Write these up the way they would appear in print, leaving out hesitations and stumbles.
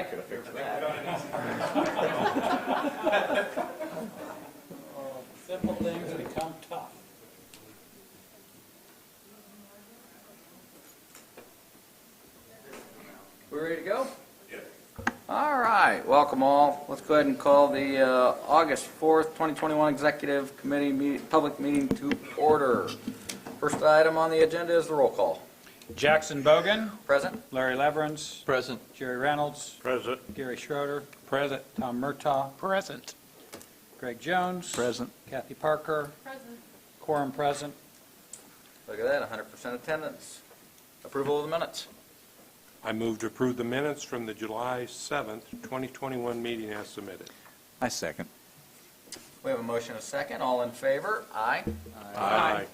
I could have fixed that. Simple things become tough. We ready to go? All right, welcome all. Let's go ahead and call the August 4th, 2021 Executive Committee public meeting to order. First item on the agenda is the roll call. Jackson Bogan. Present. Larry Leverance. Present. Jerry Reynolds. Present. Gary Schroeder. Present. Tom Murtaugh. Present. Greg Jones. Present. Kathy Parker. Present. Quorum present. Look at that, 100% attendance. Approval of the minutes. I move to approve the minutes from the July 7th, 2021 meeting as submitted. I second. We have a motion and a second. All in favor? Aye. Aye.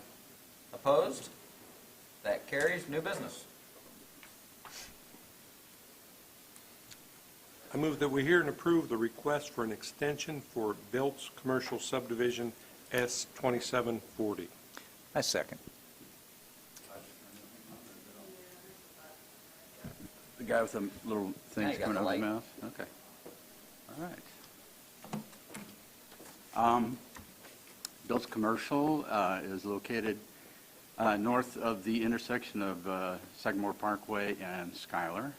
Opposed? That carries. New business. I move that we hear and approve the request for an extension for Bilt's Commercial Subdivision S2740. I second. The guy with the little Now things you got coming the out of light. his mouth? Okay. All right. Bilt's Commercial is located north of the intersection of Sagamore Parkway and Schuyler.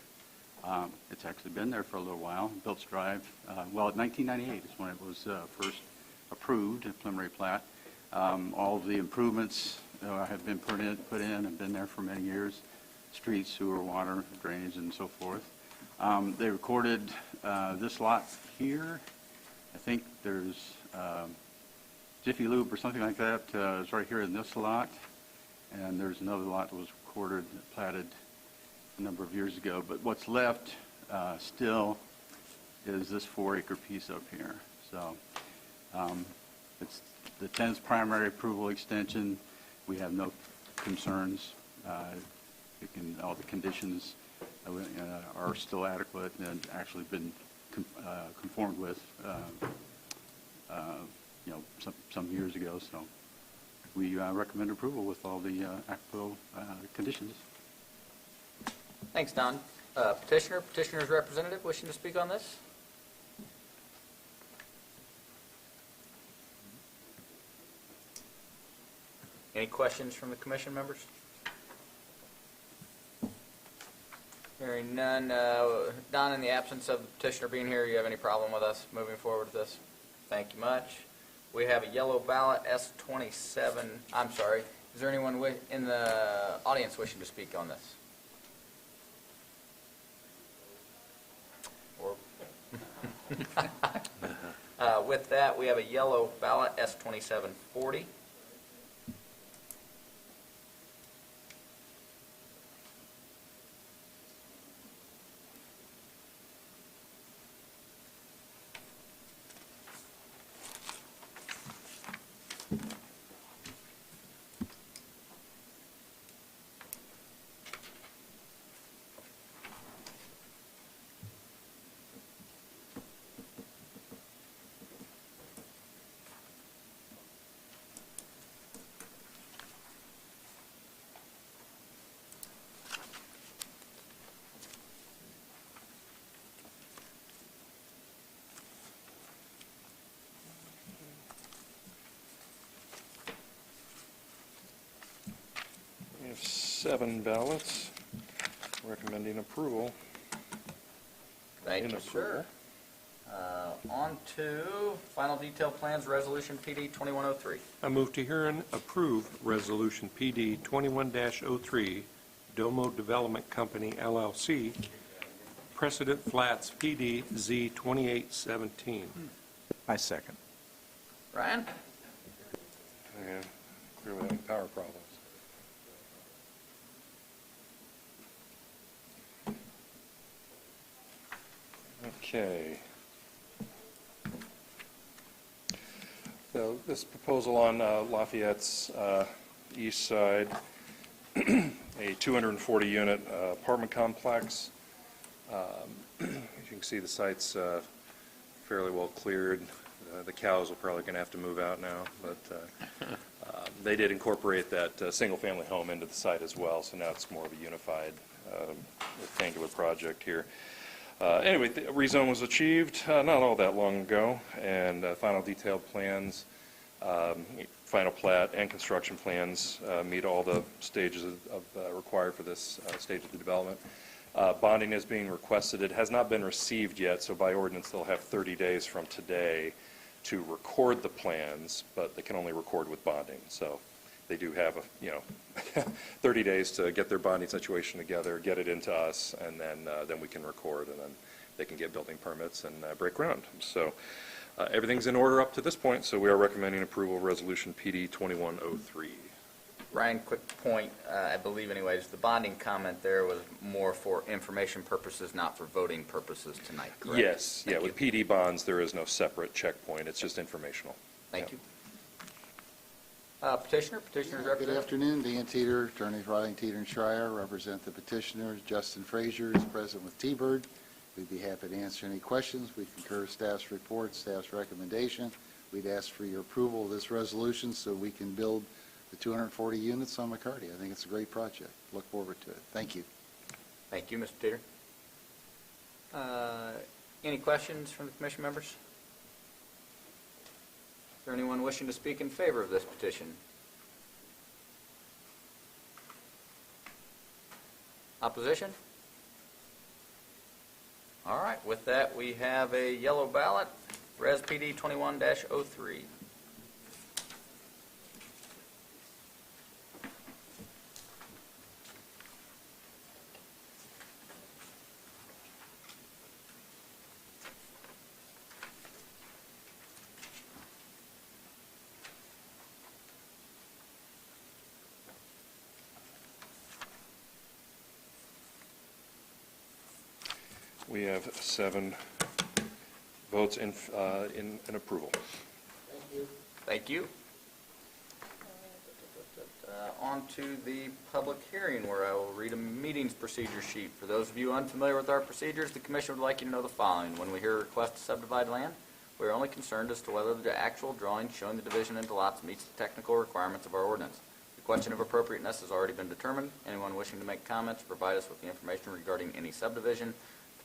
It's actually been there for a little while. Bilt's Drive, well, 1998 is when it was first approved, a preliminary plat. All of the improvements have been put in and been there for many years. Streets, sewer, water, drainage, and so forth. They recorded this lot here. I think there's Jiffy Lube or something like that is right here in this lot. And there's another lot that was recorded, platted a number of years ago. But what's left still is this 4-acre piece up here. So it's the 10th primary approval extension. We have no concerns. All the conditions are still adequate and actually been conformed with, some years ago. So we recommend approval with all the applicable conditions. Thanks, Don. Petitioner's representative wishing to speak on this? Any questions from the commission members? Hearing none. Don, in the absence of the petitioner being here, you have any problem with us moving forward with this? Thank you much. We have a yellow ballot S27. I'm sorry. Is there anyone in the audience wishing to speak on this? Or with that, we have a yellow ballot S2740. We have 7 ballots recommending approval. Thank you, sir. On to final detailed plans, resolution PD 2103. I move to hear and approve Resolution PD 21-03, Domo Development Company, LLC, Precedent Flats PD Z 2817. I second. Ryan? And clearly having power problems. Okay. So this proposal on Lafayette's east side, a 240-unit apartment complex. As you can see, the site's fairly well cleared. The cows are probably going to have to move out now, but they did incorporate that single-family home into the site as well, so now it's more of a unified rectangular project here. Anyway, the rezone was achieved not all that long ago, and final detailed plans, final plat, and construction plans meet all the stages required for this stage of the development. Bonding is being requested. It has not been received yet, so by ordinance they'll have 30 days from today to record the plans, but they can only record with bonding. So they do have 30 days to get their bonding situation together, get it into us, and then we can record, and then they can get building permits and break ground. So everything's in order up to this point, so we are recommending approval of Resolution PD 2103. Ryan, quick point, I believe anyways, the bonding comment there was more for information purposes, not for voting purposes tonight, correct? Yes, Thank yeah, with you. PD bonds, there is no separate checkpoint. It's just informational. Thank Yeah. you. Petitioner's Good representative. afternoon, Dan Teeter, attorneys Riley Teeter and Schreier, represent the petitioners. Justin Frazier is present with T-Bird. We'd be happy to answer any questions. We concur with staff's report, staff's recommendation. We'd ask for your approval of this resolution so we can build the 240 units on McCarty. I think it's a great project. Look forward to it. Thank you. Thank you, Mr. Teeter. Any questions from the commission members? Is there anyone wishing to speak in favor of this petition? Opposition? All right, with that, we have a yellow ballot, Res PD 21-03. We have 7 votes in approval. Thank you. On to the public hearing, where I will read a meetings procedure sheet. For those of you unfamiliar with our procedures, the commission would like you to know the following. When we hear a request to subdivide land, we are only concerned as to whether the actual drawing showing the division into lots meets the technical requirements of our ordinance. The question of appropriateness has already been determined. Anyone wishing to make comments or provide us with the information regarding any subdivision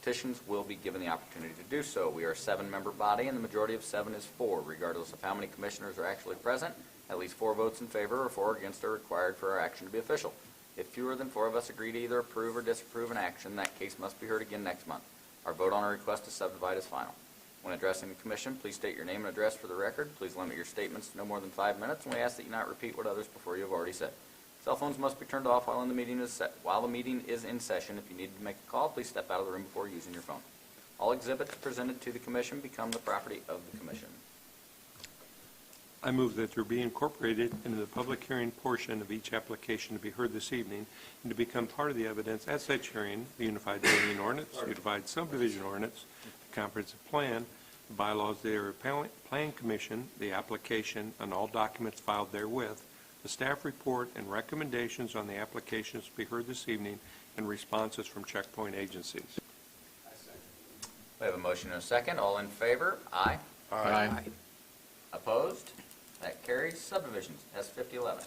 petitions will be given the opportunity to do so. We are a 7-member body, and the majority of 7 is 4. Regardless of how many commissioners are actually present, at least 4 votes in favor or 4 against are required for our action to be official. If fewer than 4 of us agree to either approve or disapprove an action, that case must be heard again next month. Our vote on a request to subdivide is final. When addressing the commission, please state your name and address for the record. Please limit your statements to no more than 5 minutes, and we ask that you not repeat what others before you have already said. Cell phones must be turned off while the meeting is in session. If you need to make a call, please step out of the room before using your phone. All exhibits presented to the commission become the property of the commission. I move that there be incorporated into the public hearing portion of each application to be heard this evening and to become part of the evidence at such hearing, the Unified Zoning Ordinance, Unified Subdivision Ordinance, the Comprehensive Plan, the bylaws of the Area Plan Commission, the application, and all documents filed therewith, the staff report and recommendations on the applications to be heard this evening, and responses from checkpoint agencies. We have a motion and a second. All in favor? Aye. Aye. Opposed? That carries. Subdivisions, S5011.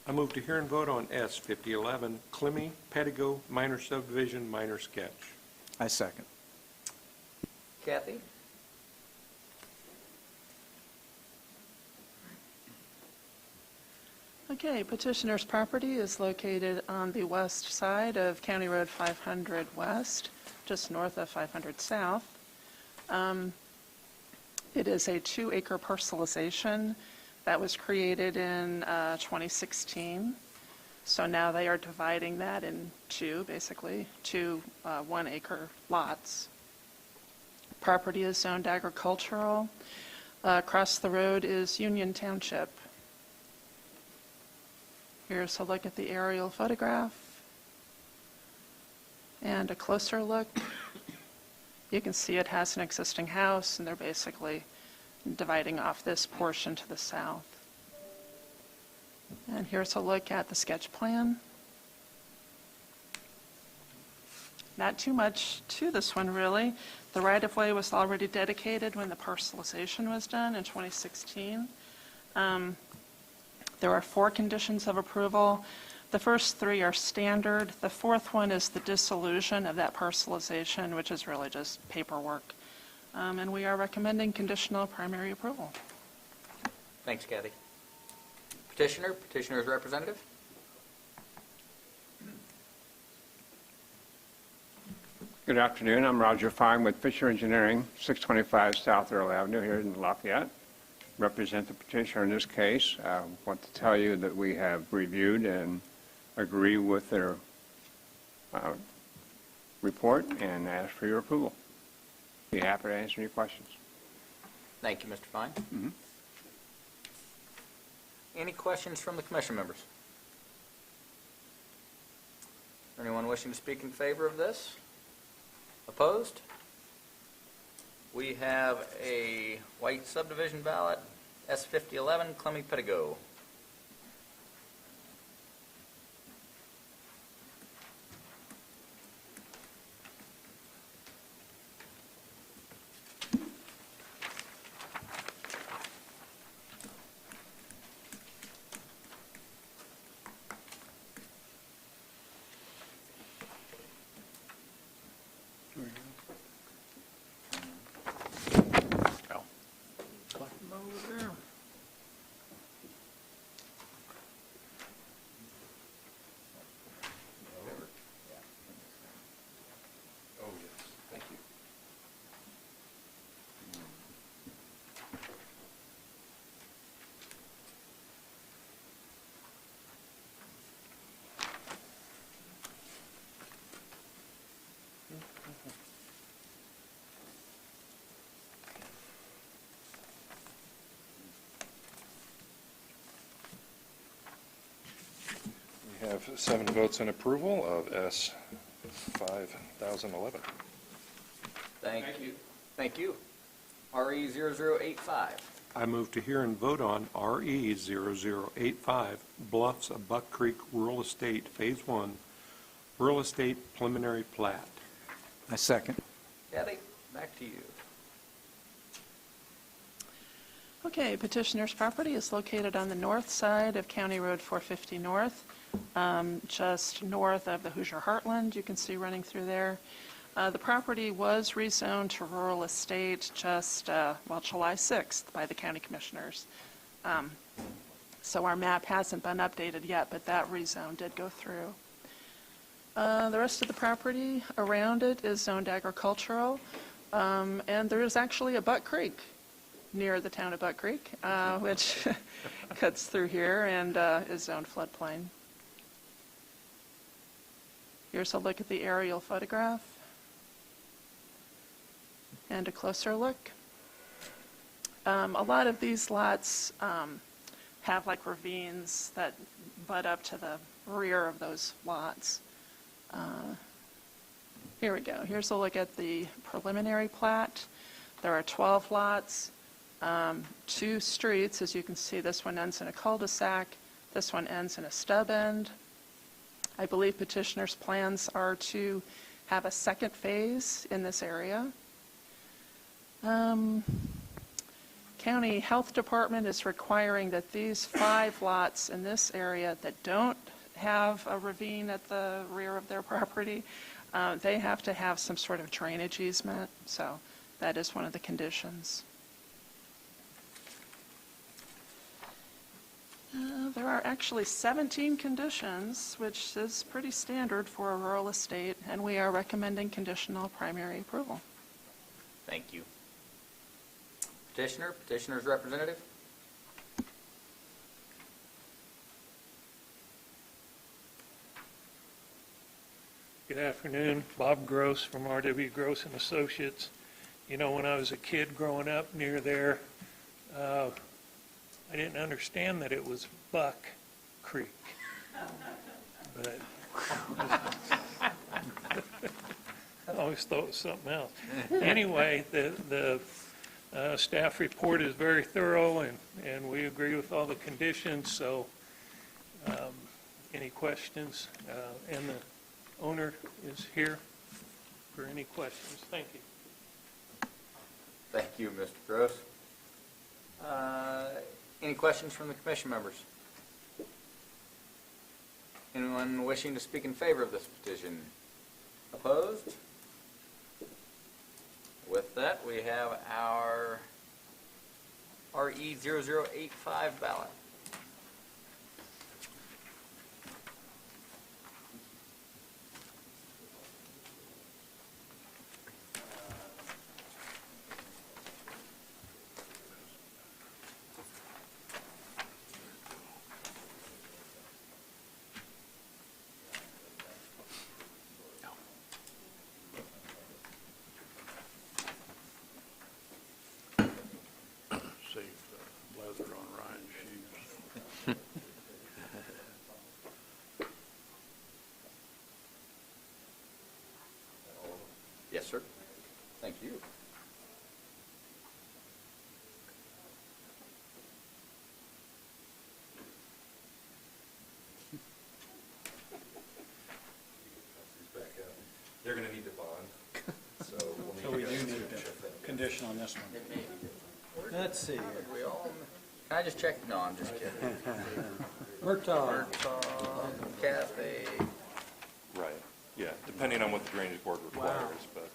I move to hear and vote on S 5011, Clemmy, Pettigo, minor subdivision, minor sketch. I second. Kathy? Okay, petitioner's property is located on the west side of County Road 500 West, just north of 500 South. It is a 2-acre parcelization that was created in 2016. So now they are dividing that in two 1-acre lots. Property is zoned agricultural. Across the road is Union Township. Here's a look at the aerial photograph and a closer look. You can see it has an existing house, and they're basically dividing off this portion to the south. And here's a look at the sketch plan. Not too much to this one, really. The right-of-way was already dedicated when the parcelization was done in 2016. There are 4 conditions of approval. The first three are standard. The fourth one is the dissolution of that parcelization, which is really just paperwork. And we are recommending conditional primary approval. Thanks, Kathy. Petitioner, petitioner's representative. Good afternoon. I'm Roger Fine with Fisher Engineering, 625 South Earl Avenue here in Lafayette. Represent the petitioner in this case. I want to tell you that we have reviewed and agree with their report and ask for your approval. Be happy to answer any questions. Thank you, Mr. Fine. Any questions from the commission members? Anyone wishing to speak in favor of this? Opposed? We have a white subdivision ballot, S5011, Tippecanoe. Oh, yes, thank you. We have 7 votes in approval of S 5011. Thank you. Thank you. RE 0085. I move to hear and vote on RE 0085, Bluffs of Buck Creek Rural Estate, Phase 1, Rural Estate Preliminary Plat. I second. Kathy, back to you. Okay, petitioner's property is located on the north side of County Road 450 North, just north of the Hoosier Heartland, you can see running through there. The property was rezoned to rural estate just, July 6th by the county commissioners. So our map hasn't been updated yet, but that rezone did go through. The rest of the property around it is zoned agricultural, and there is actually a Buck Creek near the town of Buck Creek, which cuts through here and is zoned floodplain. Here's a look at the aerial photograph and a closer look. A lot of these lots have like ravines that butt up to the rear of those lots. Here we go. Here's a look at the preliminary plat. There are 12 lots, 2 streets. As you can see, this one ends in a cul-de-sac. This one ends in a stub end. I believe petitioner's plans are to have a second phase in this area. County Health Department is requiring that these 5 lots in this area that don't have a ravine at the rear of their property, they have to have some sort of drainage easement, so that is one of the conditions. There are actually 17 conditions, which is pretty standard for a rural estate, and we are recommending conditional primary approval. Thank you. Petitioner, petitioner's representative. Good afternoon, Bob Gross from R.W. Gross and Associates. You know, when I was a kid growing up near there, I didn't understand that it was Buck Creek. But I always thought it was something else. Anyway, the staff report is very thorough, and we agree with all the conditions, so any questions? And the owner is here for any questions. Thank you. Thank you, Mr. Gross. Any questions from the commission members? Anyone wishing to speak in favor of this petition? Opposed? With that, we have our RE 0085 ballot. Save the leather on Ryan's shoes. Yes, sir. Thank you. They're going to need to bond, so we'll So we do need a condition on this one. Let's see here. We all, can I just check? No, I'm just kidding. Murtaugh, Kathy. Right, yeah, depending on what the drainage board requires, but.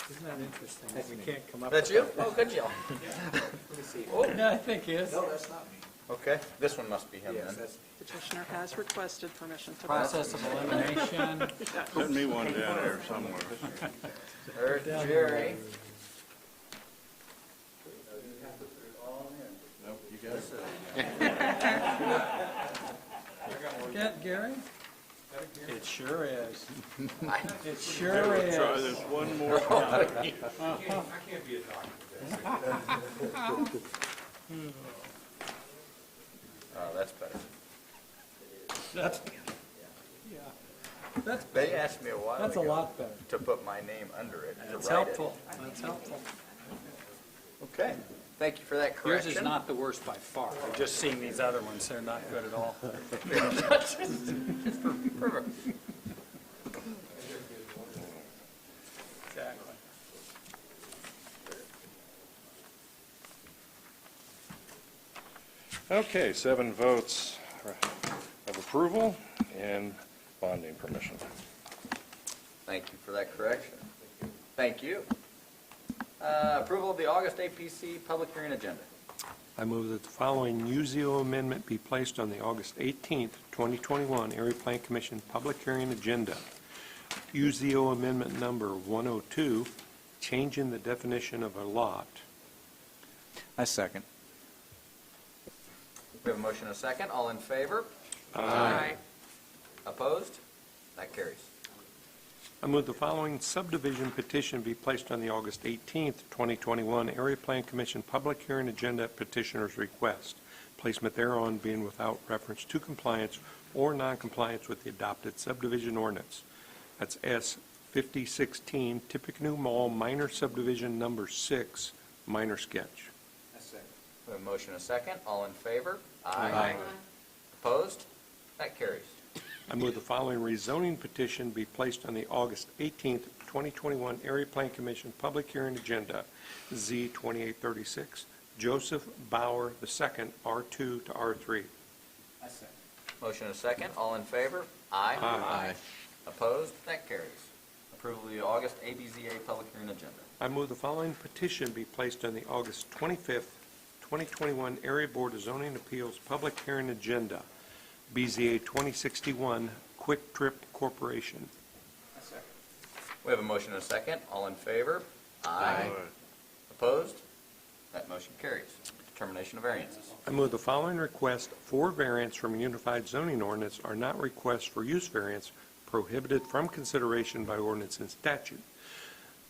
isn't that interesting that we can't come up That's with you? Oh, good job. Let me see. Oh, Yeah, I think he is. okay. This one must be him then. Petitioner has requested permission to vote. Process of elimination. Put me one down there somewhere. There's Jerry. Nope, you got it. Get Gary? It sure is. It sure Try is. this one more time. I can't be a doctor. Oh, that's better. That's, yeah. That's They better. asked me a while That's a ago lot better. to put my name under it. to That's write it. helpful. That's helpful. Okay. Thank you for that Yours correction. is not the worst by far. I've just seen these other ones. They're not good at all. Perfect. Exactly. Okay, 7 votes of approval and bonding permission. Thank you for that correction. Thank you. Approval of the August APC public hearing agenda. I move that the following UZO amendment be placed on the August 18th, 2021 Area Plan Commission public hearing agenda. UZO amendment number 102, changing the definition of a lot. I second. We have a motion and a second. All in favor? Aye. Opposed? That carries. I move the following subdivision petition be placed on the August 18th, 2021 Area Plan Commission public hearing agenda at petitioner's request. Placement thereon being without reference to compliance or noncompliance with the adopted subdivision ordinance. That's S 5016 Tippecanoe Mall minor subdivision number 6, minor sketch. We have a motion and a second. All in favor? Aye. Opposed? That carries. I move the following rezoning petition be placed on the August 18th, 2021 Area Plan Commission public hearing agenda, Z 2836, Joseph Bauer II, R2 to R3. Motion and a second. All in favor? Aye. Aye. Opposed? That carries. Approval of the August ABZA public hearing agenda. I move the following petition be placed on the August 25th, 2021 Area Board of Zoning Appeals public hearing agenda, BZA 2061, Quick Trip Corporation. We have a motion and a second. All in favor? Aye. Opposed? That motion carries. Determination of variances. I move the following request for variance from a unified zoning ordinance are not requests for use variance prohibited from consideration by ordinance and statute.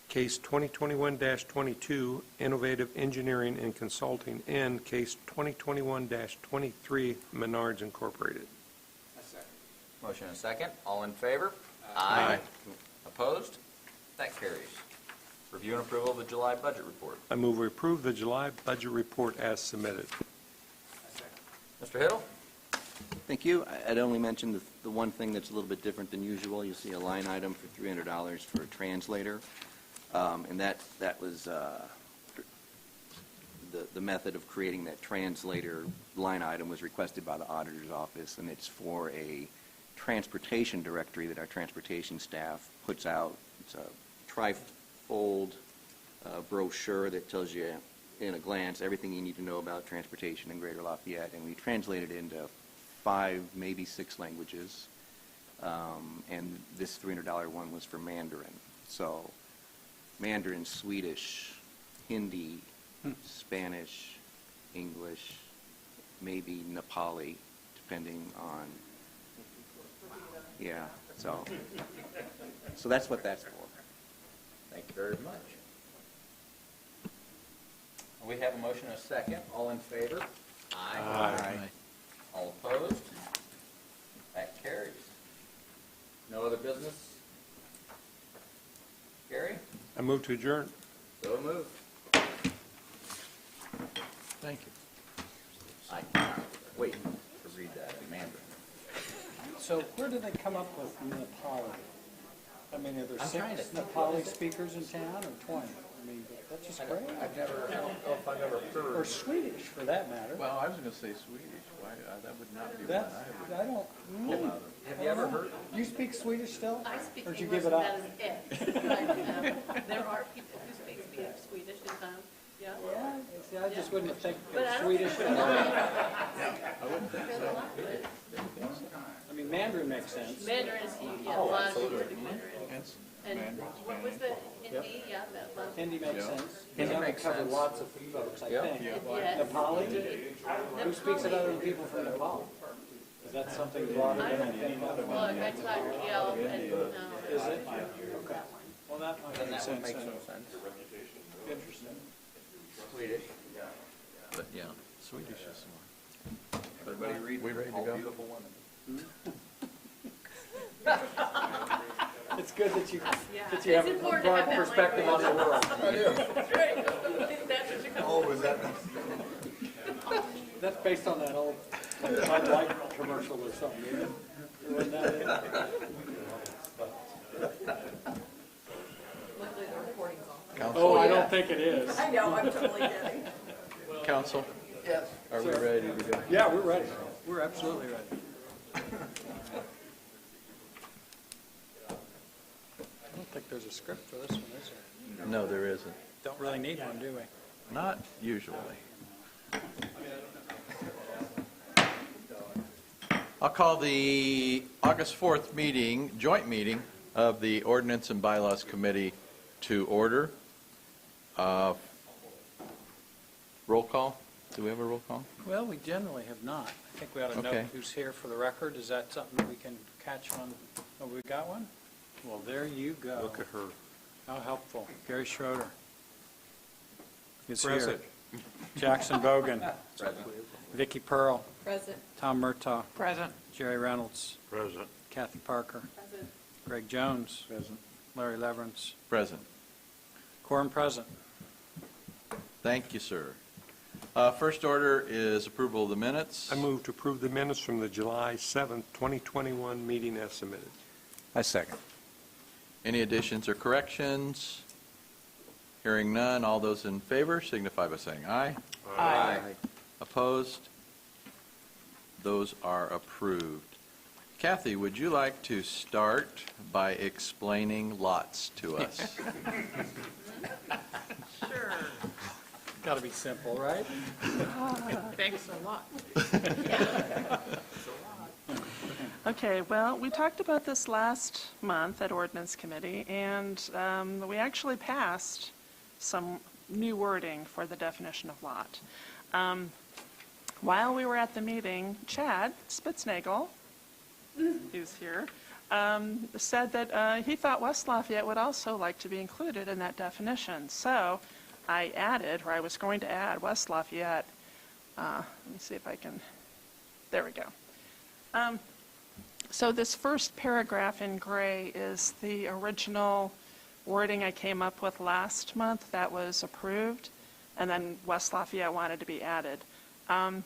Case 2021-22, Innovative Engineering and Consulting, and Case 2021-23, Menards Incorporated. Motion and a second. All in favor? Aye. Opposed? That carries. Review and approval of the July budget report. I move we approve the July budget report as submitted. Mr. Hiddle? Thank you. I'd only mention the one thing that's a little bit different than usual. You'll see a line item for $300 for a translator. And that was the method of creating that translator line item was requested by the auditor's office, and it's for a transportation directory that our transportation staff puts out. It's a tri-fold brochure that tells you in a glance everything you need to know about transportation in Greater Lafayette, and we translate it into 5, maybe 6 languages. And this $300 one was for Mandarin. So Mandarin, Swedish, Hindi, Spanish, English, maybe Nepali, depending on, yeah, so that's what that's for. Thank you very much. We have a motion and a second. All in favor? Aye. All opposed? That carries. No other business? Gary? I move to adjourn. So moved. Thank you. I cannot wait to read that in Mandarin. So where do they come up with Nepali? I mean, are there I'm trying 6 to- Nepali speakers in town or 20? I mean, that's just great. I don't know if I've ever Or heard. Swedish, for that matter. Well, I was going to say Swedish. Why, that would not be one That's, I would I don't, pull out of. Have you ever heard? you speak Swedish still? I speak Or did you English, give it and up? that is it. But, there are people who speak Swedish in town, yeah. Yeah, see, I just wouldn't think But I of don't Swedish. think I mean, Mandarin makes sense. Mandarin is, yeah, a lot of people speak Mandarin. Hence, And Mandarin. what was the Hindi? Yeah, that was. Hindi makes Yeah. sense. Hindi That would makes cover sense. lots of folks, I Yeah. think. Yes. Nepali? Who speaks it other than people from Nepal? Is that something broader I than don't any other? Look, I taught Yale and, no. Is it? Okay. Well, that might Then make that would sense. make then. some sense. Interesting. Swedish. But yeah, Swedish is one. Everybody read? We ready to go? Beautiful women. It's good that you It's have a important to broad have that perspective on the world. That's right. That's what you come. Oh, was that? That's based on that old Bud Light commercial or something, isn't it? Wasn't that it? Luckily, the recording's off. Council? Oh, I don't think it is. I know, I'm totally kidding. Council? Yes. Are we ready to go? Yeah, we're ready. We're absolutely ready. I don't think there's a script for this one, is there? No, there isn't. Don't really need one, do we? Not usually. I'll call the August 4th meeting, joint meeting of the Ordinance and Bylaws Committee to order. Roll call? Do we have a roll call? Well, we generally have not. I think we ought to Okay. note who's here for the record. Is that something that we can catch on? Oh, we got one? Well, there you go. Look at her. How helpful. Gary Schroeder is Present. here. Jackson Bogan. Vicki Pearl. Present. Tom Murtaugh. Present. Jerry Reynolds. Present. Kathy Parker. Present. Greg Jones. Present. Larry Leverance. Present. Quorum present. Thank you, sir. First order is approval of the minutes. I move to approve the minutes from the July 7th, 2021 meeting as submitted. I second. Any additions or corrections? Hearing none, all those in favor signify by saying aye. Aye. Opposed? Those are approved. Kathy, would you like to start by explaining lots to us? Sure. Got to be simple, right? Thanks a lot. Okay, well, we talked about this last month at Ordinance Committee, and we actually passed some new wording for the definition of lot. While we were at the meeting, Chad Spitznagel, who's here, said that he thought West Lafayette would also like to be included in that definition. So I added, or I was going to add, West Lafayette. Let me see if I can, there we go. So this first paragraph in gray is the original wording I came up with last month that was approved, and then West Lafayette wanted to be added. And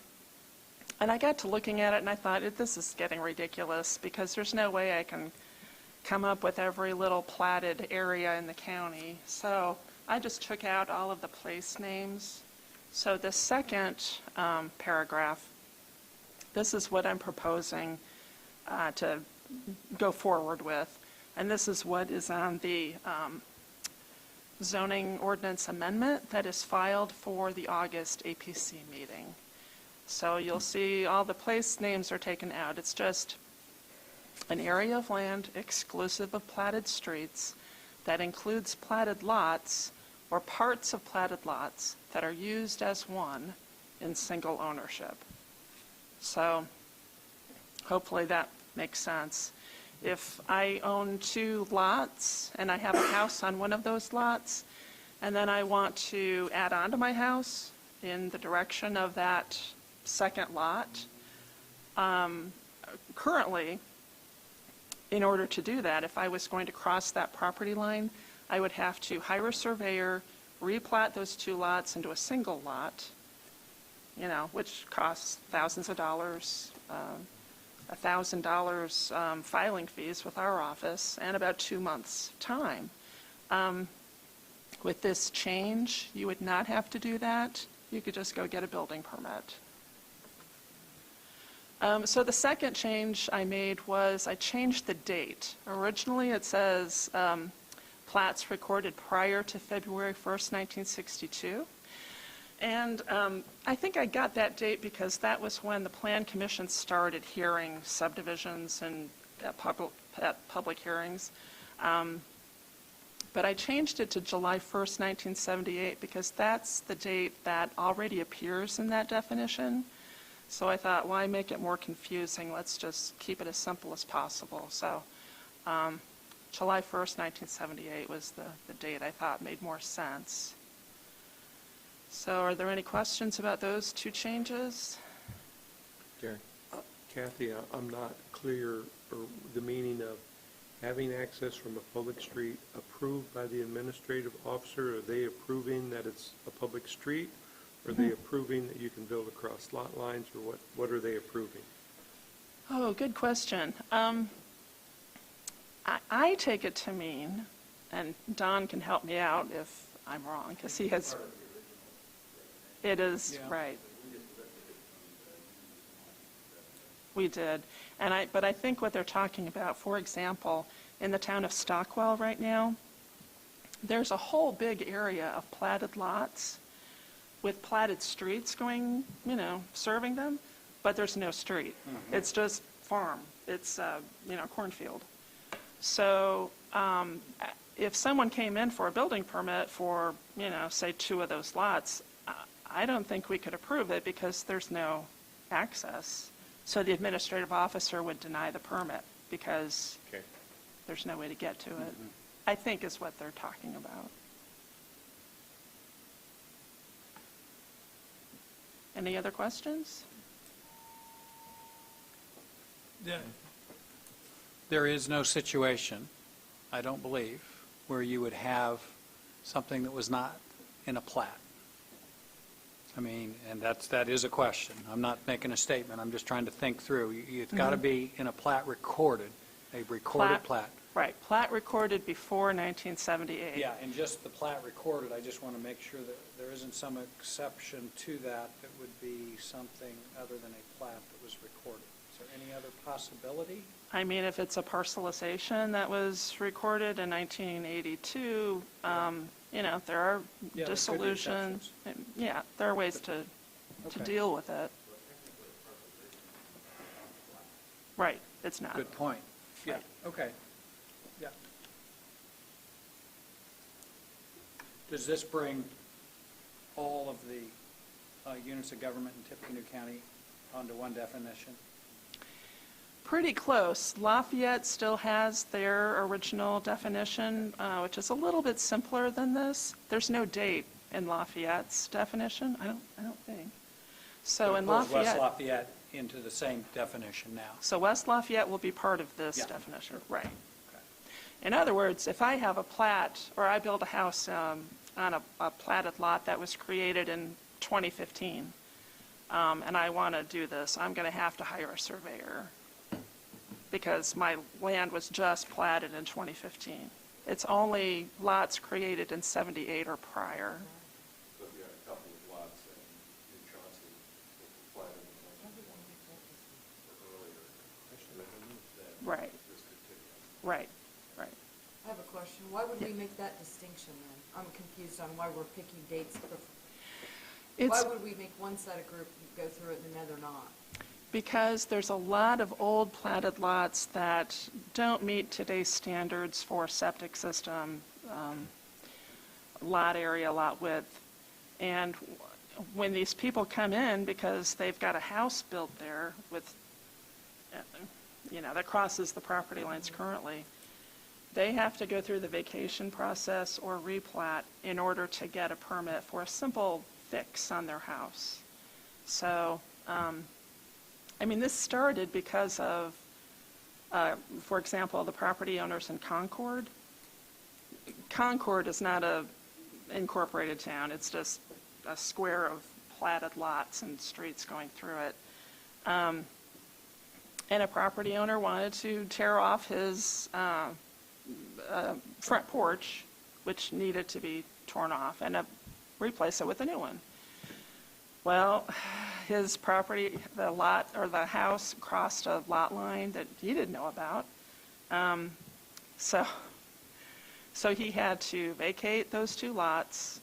I got to looking at it, and I thought, this is getting ridiculous, because there's no way I can come up with every little platted area in the county. So I just took out all of the place names. So the second paragraph, this is what I'm proposing to go forward with. And this is what is on the zoning ordinance amendment that is filed for the August APC meeting. So you'll see all the place names are taken out. It's just an area of land exclusive of platted streets that includes platted lots or parts of platted lots that are used as one in single ownership. So hopefully that makes sense. If I own 2 lots and I have a house on one of those lots, and then I want to add on to my house in the direction of that second lot, currently, in order to do that, if I was going to cross that property line, I would have to hire a surveyor, replat those 2 lots into a single lot, which costs thousands of dollars, $1,000 filing fees with our office, and about 2 months' time. With this change, you would not have to do that. You could just go get a building permit. So the second change I made was I changed the date. Originally it says plats recorded prior to February 1st, 1962. And I think I got that date because that was when the Plan Commission started hearing subdivisions and at public hearings. But I changed it to July 1st, 1978 because that's the date that already appears in that definition. So I thought, why make it more confusing? Let's just keep it as simple as possible. So July 1st, 1978 was the date I thought made more sense. So are there any questions about those 2 changes? Jerry? Kathy, I'm not clear or the meaning of having access from a public street approved by the administrative officer. Are they approving that it's a public street? Are they approving that you can build across lot lines, or what are they approving? Oh, good question. I take it to mean, and Don can help me out if I'm wrong, because he has, it is, right. We did. But I think what they're talking about, for example, in the town of Stockwell right now, there's a whole big area of platted lots with platted streets going, serving them, but there's no street. Mm-hmm. It's just farm. It's, cornfield. So if someone came in for a building permit for, say 2 of those lots, I don't think we could approve it because there's no access. So the administrative officer would deny the permit because there's no way to get to it, mm-hmm. I think is what they're talking about. Any other questions? There is no situation, I don't believe, where you would have something that was not in a plat. I mean, and that is a question. I'm not making a statement. I'm just trying to think through. It's got to be in a plat recorded, a recorded plat. Right, plat recorded before 1978. Yeah, and just the plat recorded, I just want to make sure that there isn't some exception to that would be something other than a plat that was recorded. Is there any other possibility? I mean, if it's a parcelization that was recorded in 1982, there are dissolutions. Yeah, there are ways to deal with it. Right, it's not. Good point. Yeah, okay. Yeah. Does this bring all of the units of government in Tippecanoe County onto one definition? Pretty close. Lafayette still has their original definition, which is a little bit simpler than this. There's no date in Lafayette's definition, I don't think. So in Lafayette, West Lafayette into the same definition now. So West Lafayette will be part of this definition, right? Okay. In other words, if I have a plat or I build a house on a platted lot that was created in 2015, and I want to do this, I'm going to have to hire a surveyor, because my land was just platted in 2015. It's only lots created in 78 or prior. But you had a couple of lots in Chauncey that were platted in 1920 or earlier. Right. Right, right. I have a question. Why would we make that distinction then? I'm confused on why we're picking dates. Why It's would we make one set of group go through it and another not? because there's a lot of old platted lots that don't meet today's standards for septic system, lot area, lot width. And when these people come in, because they've got a house built there with, that crosses the property lines currently, they have to go through the vacation process or replat in order to get a permit for a simple fix on their house. So, this started because of, for example, the property owners in Concord. Concord is not a incorporated town. It's just a square of platted lots and streets going through it. And a property owner wanted to tear off his front porch, which needed to be torn off, and replace it with a new one. Well, his property, the lot or the house crossed a lot line that he didn't know about. So he had to vacate those two lots,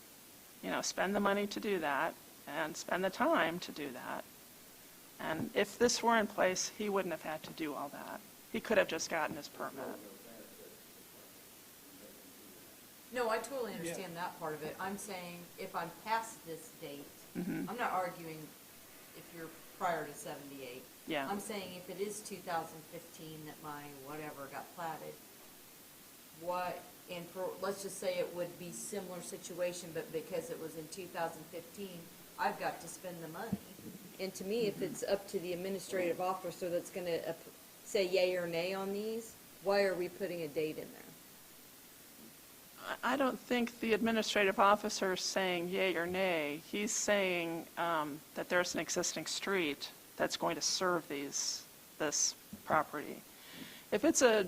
spend the money to do that, and spend the time to do that. And if this were in place, he wouldn't have had to do all that. He could have just gotten his permit. No, I totally understand that part of it. I'm saying if I'm past this date, Mm-hmm. I'm not arguing if you're prior to 78. Yeah. I'm saying if it is 2015 that my whatever got platted, let's just say it would be similar situation, but because it was in 2015, I've got to spend the money. And to me, if it's up to the administrative officer that's going to say yay or nay on these, why are we putting a date in there? I don't think the administrative officer is saying yay or nay. He's saying that there's an existing street that's going to serve this property. If it's a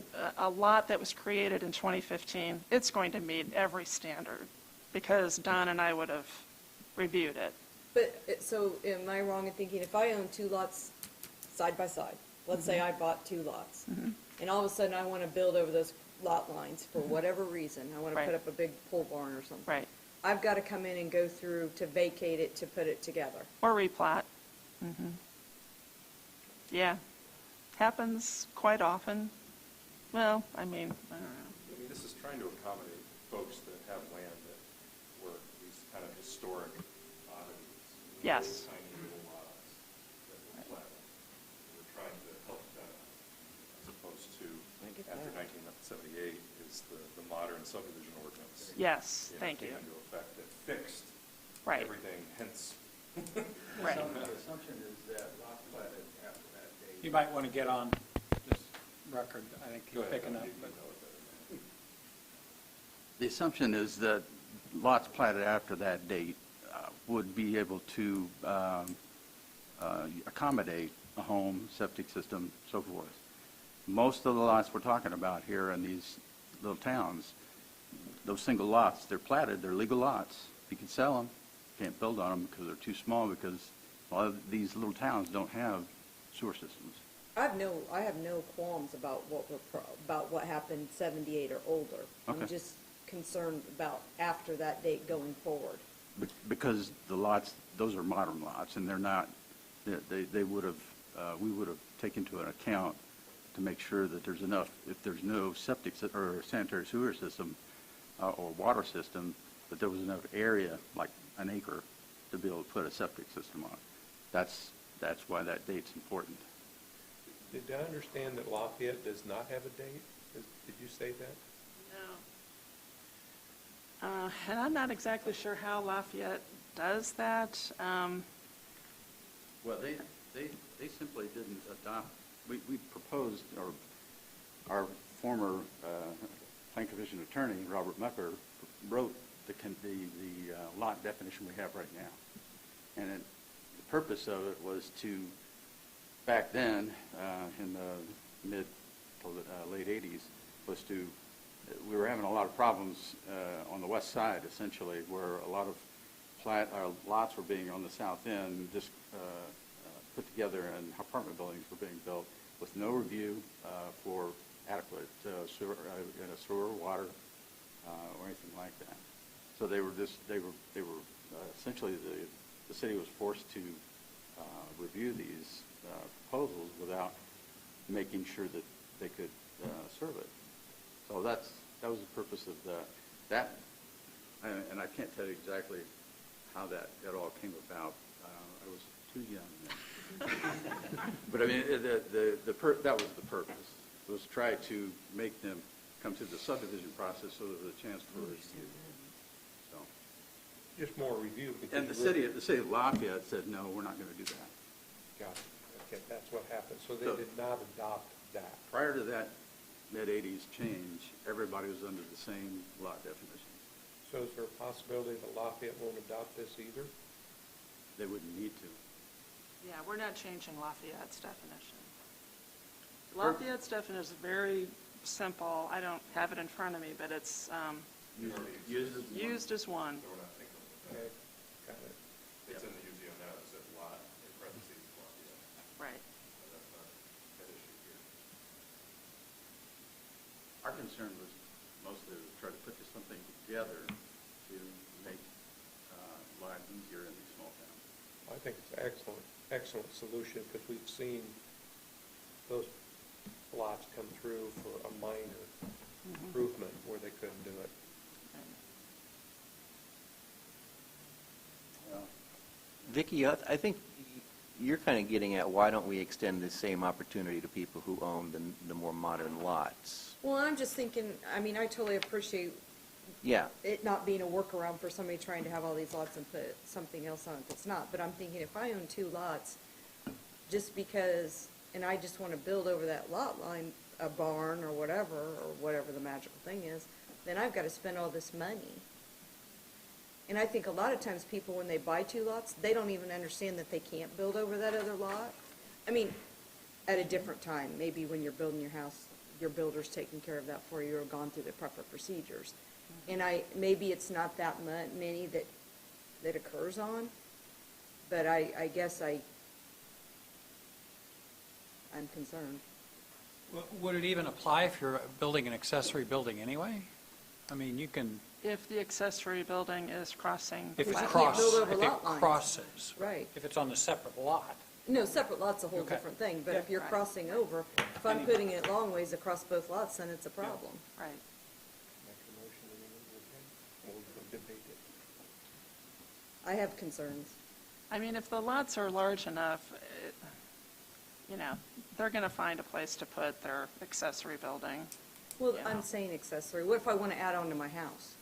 lot that was created in 2015, it's going to meet every standard because Don and I would have reviewed it. But, so am I wrong in thinking if I own two lots side by side, let's say I bought two lots, and all of a sudden I want to build over those lot lines for whatever reason, I want to Right. put up a big pole barn or something. Right. I've got to come in and go through to vacate it to put it together. Or replat. Yeah. Happens quite often. Well, I don't know. This is trying to accommodate folks that have land that were these kind of historic oddities. Yes. Tiny little lots that were platted. We're trying to help that as opposed to after 1978 is the modern subdivision ordinance. Yes, thank you. Came into effect that fixed Right. everything, hence. Right. The assumption is that lots platted after that date. You might want to get on this record. I think he's Go ahead, picking up. you but- know it better than me. The assumption is that lots platted after that date would be able to accommodate a home, septic system, so forth. Most of the lots we're talking about here in these little towns, those single lots, they're platted, they're legal lots. You can sell them, can't build on them because they're too small because a lot of these little towns don't have sewer systems. I have no qualms about what happened 78 or older. I'm Okay. just concerned about after that date going forward. Because the lots, those are modern lots, and they're not, they would have, we would have taken into account to make sure that there's enough, if there's no septic or sanitary sewer system or water system, that there was enough area, like an acre, to be able to put a septic system on. That's why that date's important. Did I understand that Lafayette does not have a date? Did you say that? No. And I'm not exactly sure how Lafayette does that. Well, they simply didn't adopt, we proposed, or our former Plan Commission attorney, Robert Mucker, wrote the lot definition we have right now. And the purpose of it was to, back then, in the mid to late 80s, was to, we were having a lot of problems on the west side, essentially, where a lot of lots were being on the south end, just put together, and apartment buildings were being built with no review for adequate sewer, water, or anything like that. So they were essentially the city was forced to review these proposals without making sure that they could serve it. So that was the purpose of that. And I can't tell you exactly how that all came about. I was too young then. But I mean, that was the purpose, was try to make them come to the subdivision process so there was a chance for review. So, Just more review. because and the you city of Lafayette said, no, we're not going to do that. Got it. Okay, that's what happened. So they So- did not adopt that. Prior to that mid-'80s change, everybody was under the same lot definition. So is there a possibility that Lafayette won't adopt this either? They wouldn't need to. Yeah, we're not changing Lafayette's definition. Lafayette's definition is very simple. I don't have it in front of me, but it's used as one. Okay, got it. It's in the UZO now, it says lot in parentheses, Lafayette. Right. That's not an issue here. Our concern was mostly to try to put something together to make life easier in these small towns. I think it's an excellent solution because we've seen those lots come through for a minor improvement where they couldn't do it. Vicki, I think you're kind of getting at why don't we extend the same opportunity to people who own the more modern lots? Well, I'm just thinking, I mean, I totally appreciate Yeah, it not being a workaround for somebody trying to have all these lots and put something else on it that's not. But I'm thinking if I own 2 lots, just because, and I just want to build over that lot line, a barn or whatever the magical thing is, then I've got to spend all this money. And I think a lot of times people, when they buy 2 lots, they don't even understand that they can't build over that other lot. I mean, at a different time, maybe when you're building your house, your builder's taking care of that for you or gone through the proper procedures. And maybe it's not that many that occurs on, but I guess I'm concerned. Would it even apply if you're building an accessory building anyway? I mean, you can, If the accessory building is crossing. if it Because you flat- can't build over if it lot lines. crosses. Right. If it's on the separate lot. No, separate lot's a whole Okay. different thing, but if you're Right. crossing over, if I'm putting it long ways across both lots, then it's a problem. Right. Make a motion and then we'll debate it. I have concerns. I mean, if the lots are large enough, they're going to find a place to put their accessory building. Well, Yeah. I'm saying accessory. What if I want to add on to my house?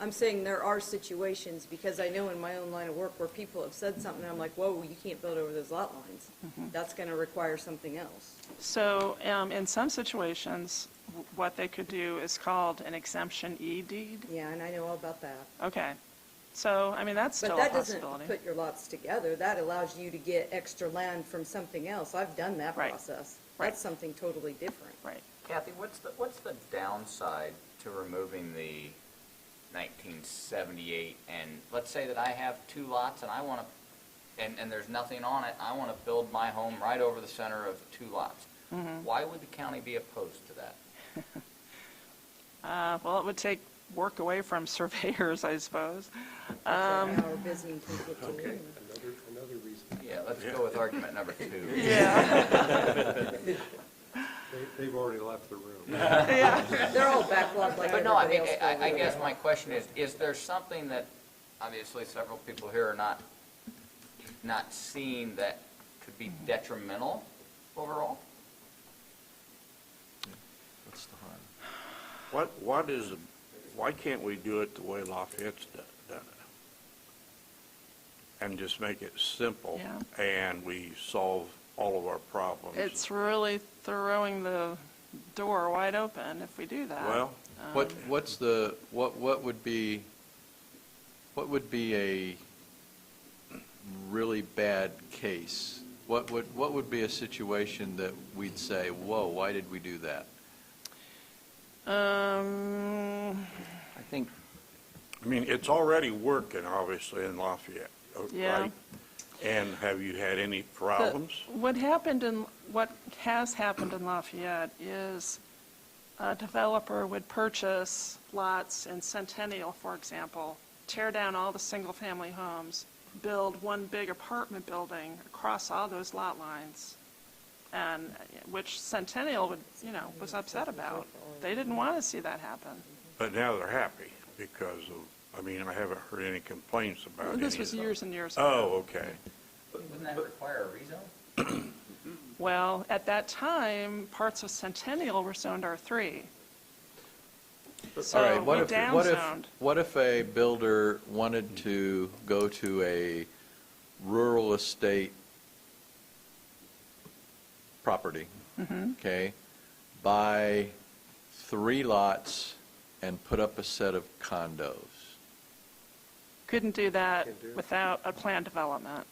I'm saying there are situations, because I know in my own line of work where people have said something, and I'm like, whoa, you can't build over those lot lines. That's going to require something else. So in some situations, what they could do is called an exemption E deed. Yeah, and I know all about that. Okay. So, I mean, that's But still a that doesn't possibility. put your lots together. That allows you to get extra land from something else. I've done that Right. process. Right. That's something totally different. Right. Kathy, what's the downside to removing the 1978? And let's say that I have 2 lots and I want to, and there's nothing on it, I want to build my home right over the center of 2 lots. Why would the county be opposed to that? Well, it would take work away from surveyors, I suppose. That's how our business can get to Okay, do. another reason. Yeah, let's go with argument number 2. Yeah. They've already left the room. Yeah. They're all backlogged like But no, I mean, everybody else. I guess my question is there something that, obviously several people here are not seeing that could be detrimental overall? What's the harm? Why can't we do it the way Lafayette's done it? And just make it simple, Yeah. and we solve all of our problems? It's really throwing the door wide open if we do that. Well, What would be a really bad case? What would be a situation that we'd say, whoa, why did we do that? I think I mean, it's already working, obviously, in Lafayette, Yeah. right? And have you had any problems? What happened in what has happened in Lafayette is a developer would purchase lots in Centennial, for example, tear down all the single-family homes, build one big apartment building across all those lot lines, and which Centennial would, was upset about. They didn't want to see that happen. But now they're happy because of, I haven't heard any complaints about it. This was years and years ago. Oh, okay. Wouldn't that require a rezone? Well, at that time, parts of Centennial were zoned R3. All So right, we downzoned. what if a builder wanted to go to a rural estate property, okay, buy 3 lots and put up a set of condos? Couldn't do that without a planned development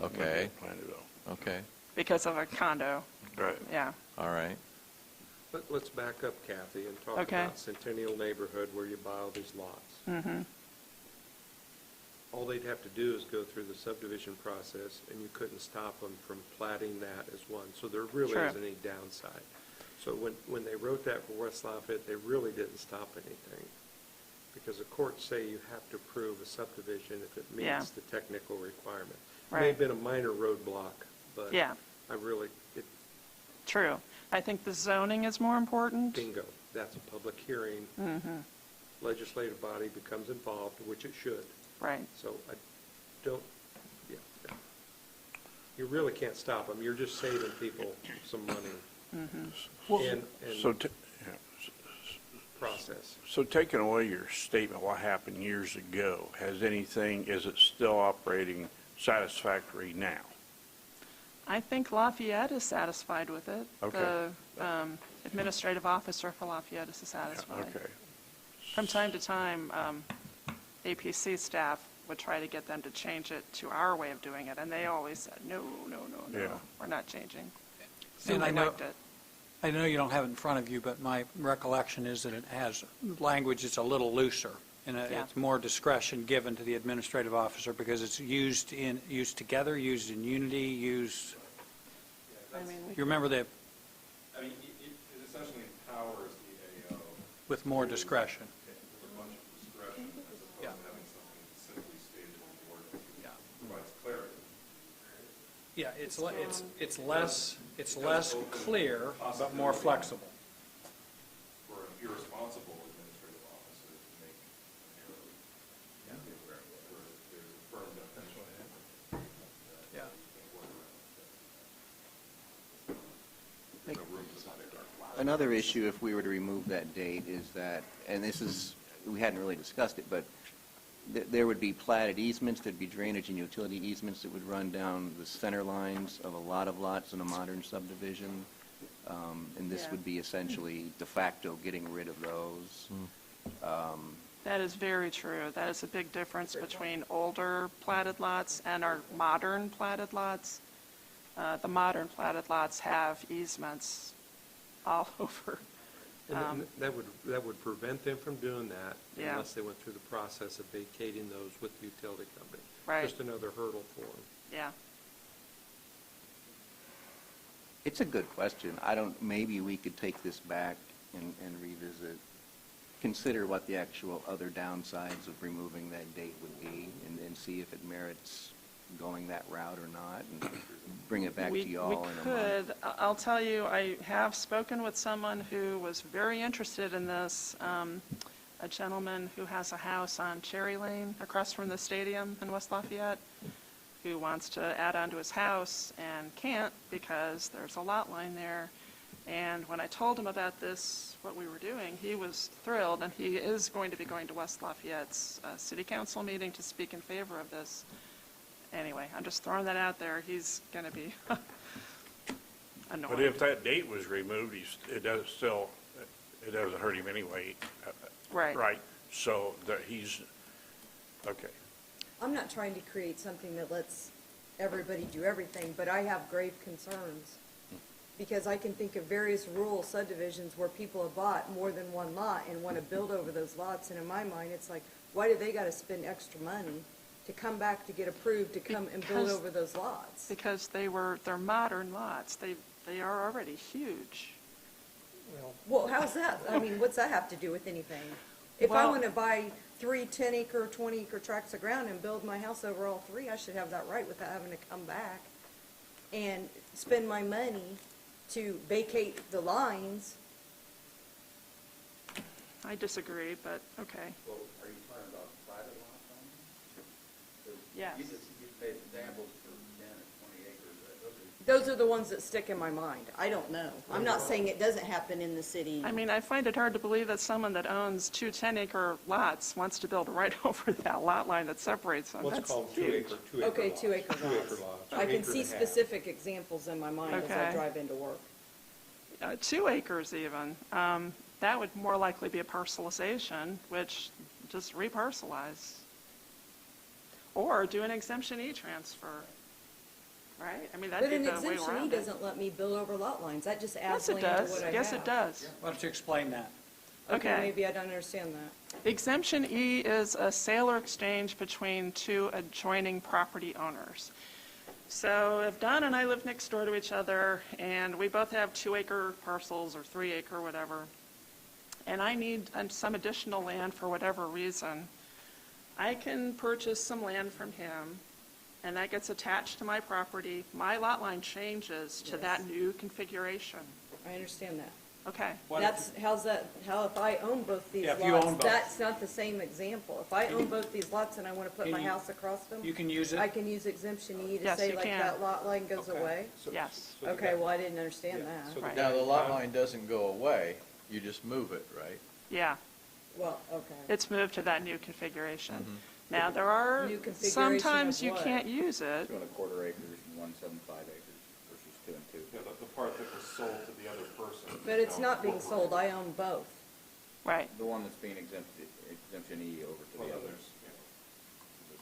Okay, Plan it out. okay, because of a condo, Right. yeah. all right. Let's back up, Kathy, and talk Okay. about Centennial neighborhood where you buy all these lots. Mm-hmm. All they'd have to do is go through the subdivision process, and you couldn't stop them from platting that as one. So there really Sure. isn't any downside. So when they wrote that for West Lafayette, they really didn't stop anything. Because the courts say you have to approve a subdivision if it Yeah. meets the technical requirement. It Right. may have been a minor roadblock, but Yeah. True. I think the zoning is more important. bingo, that's a public hearing. Mm-hmm. Legislative body becomes involved, which it should. Right. So I don't, yeah. You really can't stop them. You're just saving people some money and So, yeah. process. So taking away your statement, what happened years ago, is it still operating satisfactory now? I think Lafayette is satisfied with it. Okay. The administrative officer for Lafayette is satisfied. Okay. From time to time, APC staff would try to get them to change it to our way of doing it, and they always said, no, Yeah. we're not changing. So And they I know, liked it. I know you don't have it in front of you, but my recollection is that it has language that's a little looser, and Yeah. it's more discretion given to the administrative officer because it's used together, used in unity, used, I mean, you remember that, I mean, it essentially empowers the AO with more discretion. with a bunch of discretion as opposed to Yeah. having something simply stated in the ordinance. Yeah. Provides clarity. Yeah, it's less clear, but more flexible. For an irresponsible administrative officer to make an error. Where there's a firm definition. Yeah. Another issue, if we were to remove that date, is that, and this is, we hadn't really discussed it, but there would be platted easements, there'd be drainage and utility easements that would run down the center lines of a lot of lots in a modern subdivision. And this Yeah. would be essentially de facto getting rid of those. That is very true. That is a big difference between older platted lots and our modern platted lots. The modern platted lots have easements all over. And that would prevent them from doing that Yeah. unless they went through the process of vacating those with the utility company. Right. Just another hurdle for them. Yeah. It's a good question. Maybe we could take this back and revisit, consider what the actual other downsides of removing that date would be, and see if it merits going that route or not, and bring it back to you all in a month. We could. I'll tell you, I have spoken with someone who was very interested in this, a gentleman who has a house on Cherry Lane across from the stadium in West Lafayette, who wants to add on to his house and can't because there's a lot line there. And when I told him about this, what we were doing, he was thrilled, and he is going to be going to West Lafayette's city council meeting to speak in favor of this. Anyway, I'm just throwing that out there. He's going to be annoyed. But if that date was removed, it doesn't hurt him anyway. Right. Right, so okay. I'm not trying to create something that lets everybody do everything, but I have grave concerns. Because I can think of various rural subdivisions where people have bought more than one lot and want to build over those lots, and in my mind, it's like, why do they got to spend extra money to come back to get approved to come and build Because- over those lots? Because they're modern lots. They are already huge. Well, how's that? I mean, what's that have to do with anything? If I Well- want to buy 3 10-acre, 20-acre tracts of ground and build my house over all 3, I should have that right without having to come back and spend my money to vacate the lines. I disagree, but okay. Well, are you talking about private lots only? Yes. You made examples for 10 and 20 acres. Those are the ones that stick in my mind. I don't know. I'm not saying it doesn't happen in the city. I mean, I find it hard to believe that someone that owns 2 10-acre lots wants to build right over that lot line that separates them. What's That's called huge. 2 acre Okay, lots. 2 acre 2 lots. acre lots. I can Acre see and a half. specific examples in my mind as I Okay. drive into work. 2 acres even. That would more likely be a parcelization, which just reparcelize. Or do an exemption E transfer, right? I mean, that'd But be an the way exemption E around it. doesn't let me build over lot lines. That just adds Yes, it land to does. what I have. Yes, it does. Why don't you explain that? Okay, Okay. maybe I don't understand that. Exemption E is a sale or exchange between 2 adjoining property owners. So if Don and I live next door to each other, and we both have 2-acre parcels or 3-acre, whatever, and I need some additional land for whatever reason, I can purchase some land from him, and that gets attached to my property. My lot line changes to that new configuration. I understand that. Okay. How's that, how if I own both these Yeah, if you own lots, both. that's not the same example. If I own both these lots and I want to put Can my you- house across them, You can use it. I can use exemption E to Yes, say you like can. that lot line goes Okay. away? Yes. So the Okay, guy- well, I didn't understand that. so the Right. Now, guy- the lot line doesn't go away, you just move it, right? Yeah. Well, okay. It's moved to that new configuration. Now, there are, New configuration sometimes of you what? can't use it. 2.25 acres and 175 acres versus 2 and 2. Yeah, the part that was sold to the other person. But it's not being sold. I own both. Right. The one that's being exemption E over to Well, the other. there's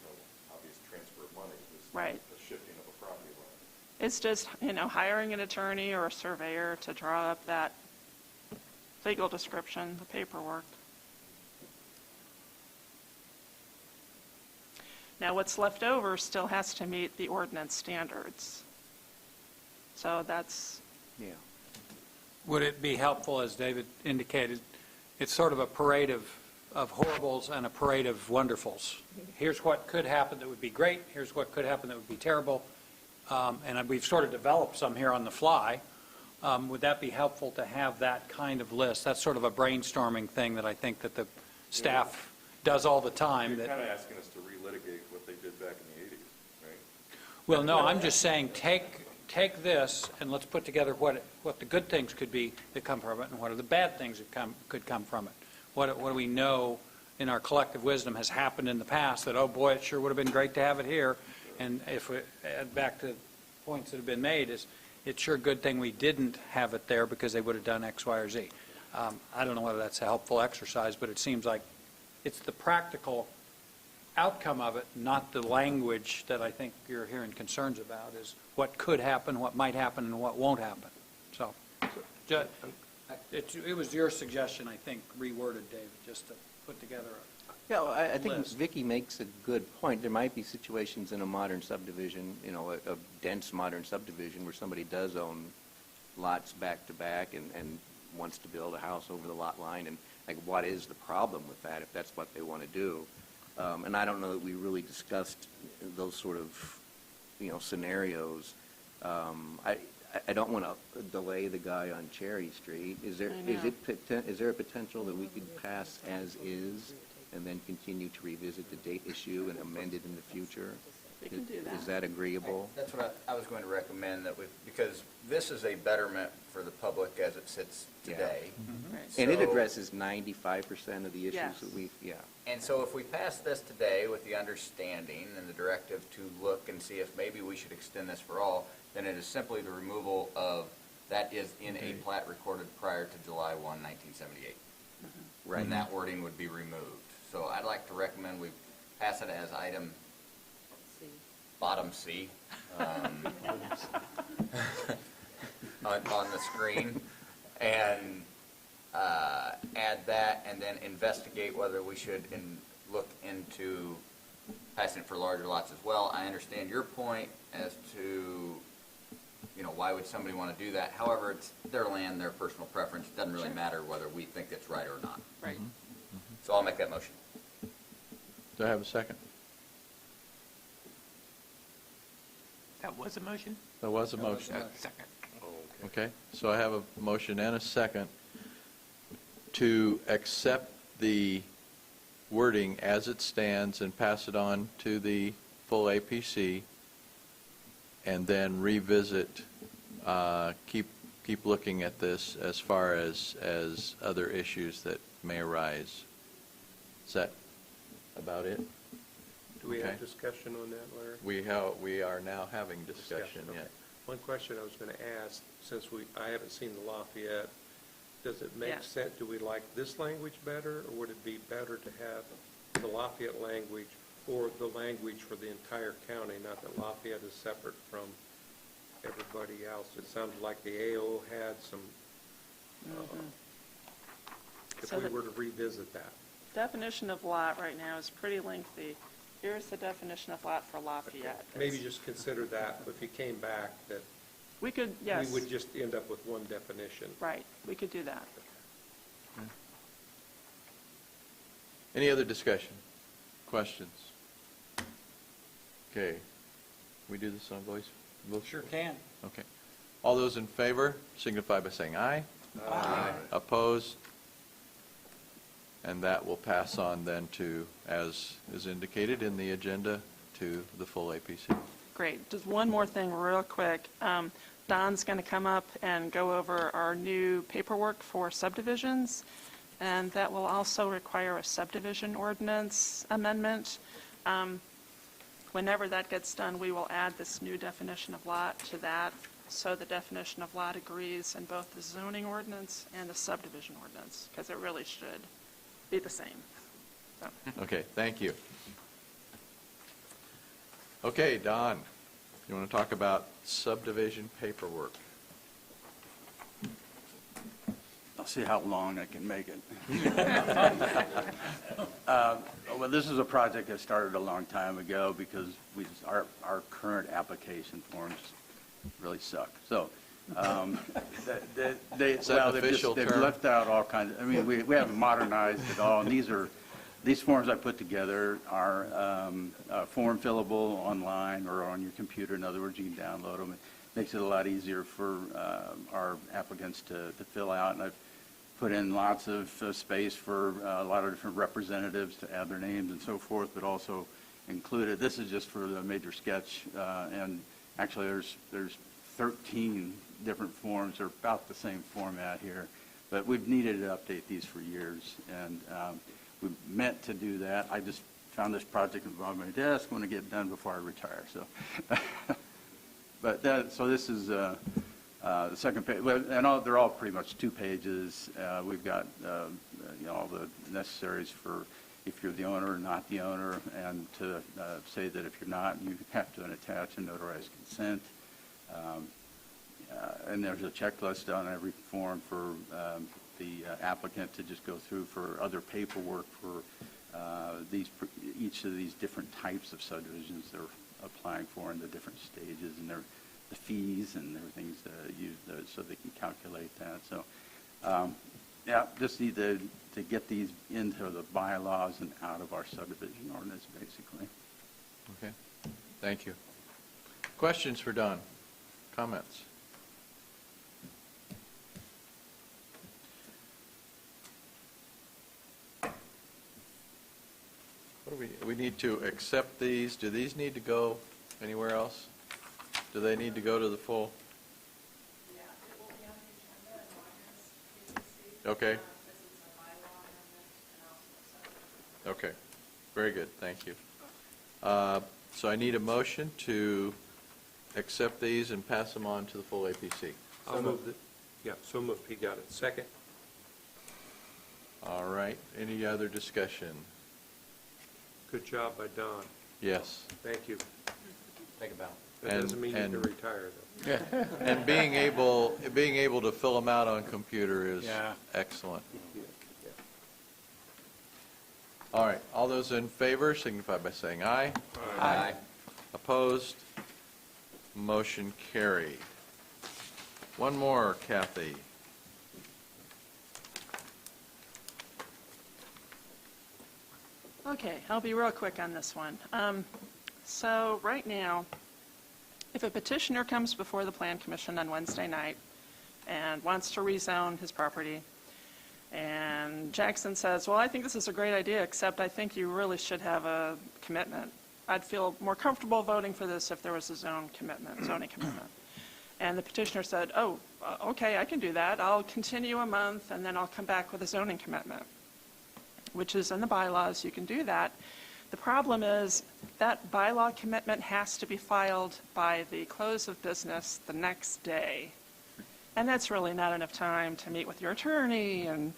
no obvious transfer of money. There's Right. a shifting of a property line. It's just, hiring an attorney or a surveyor to draw up that legal description, the paperwork. Now, what's left over still has to meet the ordinance standards. So that's, Yeah. Would it be helpful, as David indicated, it's sort of a parade of horribles and a parade of wonderfuls. Here's what could happen that would be great, here's what could happen that would be terrible, and we've sort of developed some here on the fly. Would that be helpful to have that kind of list? That's sort of a brainstorming thing that I think that the staff does all the time. You're That kind of asking us to relitigate what they did back in the 80s, right? Well, no, I'm just saying, take this, and let's put together what the good things could be that come from it, and what are the bad things that could come from it. What do we know in our collective wisdom has happened in the past that, oh boy, it sure would have been great to have it here. And if we add back to points that have been made, is it's sure a good thing we didn't have it there because they would have done X, Y, or Z. I don't know whether that's a helpful exercise, but it seems like it's the practical outcome of it, not the language that I think you're hearing concerns about, is what could happen, what might happen, and what won't happen. So, it was your suggestion, I think, reworded, David, just to put together Yeah, well, I think list. Vicki makes a good point. There might be situations in a modern subdivision, a dense modern subdivision where somebody does own lots back to back and wants to build a house over the lot line, and like, what is the problem with that if that's what they want to do? And I don't know that we really discussed those sort of, scenarios. I don't want to delay the guy on Cherry Street. Is there a potential that we could pass as is and then continue to revisit the date issue and amend it in the future? we can do that. Is that agreeable? That's what I was going to recommend, that because this is a betterment for the public as it sits today. Right. And it So- addresses 95% of the issues Yes. that we've, yeah. And so if we pass this today with the understanding and the directive to look and see if maybe we should extend this for all, then it is simply the removal of, that is in a plat recorded prior to July 1, 1978. Right. And that wording would be removed. So I'd like to recommend we pass it as item bottom C on the screen, and add that, and then investigate whether we should look into passing it for larger lots as well. I understand your point as to You know, why would somebody want to do that? However, it's their land, their personal preference. It doesn't really Sure. matter whether we think it's right or not. Right. So I'll make that motion. Do I have a second? That was a motion? There was a motion. Second. Okay, so I have a motion and a second to accept the wording as it stands and pass it on to the full APC, and then revisit, keep looking at this as far as other issues that may arise. Is that about it? Do we Okay. have discussion on that, Larry? We are now having discussion, Okay. yes. One question I was going to ask, since I haven't seen the Lafayette, does it make Yes. sense, do we like this language better, or would it be better to have the Lafayette language or the language for the entire county, not that Lafayette is separate from everybody else? It sounds like the AO had some, if So we the- were to revisit that. Definition of lot right now is pretty lengthy. Here's the definition of lot for Lafayette. Maybe just consider that, if you came back, that We could, yes. we would just end up with one definition. Right, we could do that. Any other discussion? Questions? Okay. We do this on voice? Sure can. Okay. All those in favor signify by saying aye. Aye. Opposed? And that will pass on then to, as is indicated in the agenda, to the full APC. Great. Just one more thing real quick. Don's going to come up and go over our new paperwork for subdivisions, and that will also require a subdivision ordinance amendment. Whenever that gets done, we will add this new definition of lot to that, so the definition of lot agrees in both the zoning ordinance and the subdivision ordinance, because it really should be the same. So. Okay, thank you. Okay, Don, you want to talk about subdivision paperwork? I'll see how long I can make it. Well, this is a project that started a long time ago because our current application forms really suck. So, Is that an official they've term? left out all kinds, I mean, we haven't modernized it all, and these forms I put together are form fillable online or on your computer. In other words, you can download them. It makes it a lot easier for our applicants to fill out, and I've put in lots of space for a lot of different representatives to add their names and so forth, but also included, this is just for the major sketch, and actually there's 13 different forms. They're about the same format here, but we've needed to update these for years, and we meant to do that. I just found this project on my desk. I want to get it done before I retire. So, so this is the second page, and they're all pretty much 2 pages. We've got all the necessaries for if you're the owner or not the owner, and to say that if you're not, you have to attach a notarized consent. And there's a checklist on every form for the applicant to just go through for other paperwork for each of these different types of subdivisions they're applying for in the different stages, and the fees and everything so they can calculate that. So, yeah, just need to get these into the bylaws and out of our subdivision ordinance, basically. Okay, thank you. Questions for Don? Comments? What do we need to accept these? Do these need to go anywhere else? Do they need to go to the full? Yeah, it will be on the agenda in August. Okay, This is a bylaw amendment and also a subdivision. okay, very good, thank you. So I need a motion to accept these and pass them on to the full APC. I'll move it. Yeah, so moved. He got it. Second? All right, any other discussion? Good job by Don. Yes. Thank you. Think about it. That doesn't mean you And- can retire, though. And being able to fill them out on computer is Yeah. excellent. All right, all those in favor signify by saying aye. Aye. Opposed? Motion carried. One more, Kathy. Okay, I'll be real quick on this one. So right now, if a petitioner comes before the Plan Commission on Wednesday night and wants to rezone his property, and Jackson says, well, I think this is a great idea, except I think you really should have a commitment. I'd feel more comfortable voting for this if there was a zoning commitment. And the petitioner said, oh, okay, I can do that. I'll continue a month, and then I'll come back with a zoning commitment, which is in the bylaws. You can do that. The problem is that bylaw commitment has to be filed by the close of business the next day. And that's really not enough time to meet with your attorney and,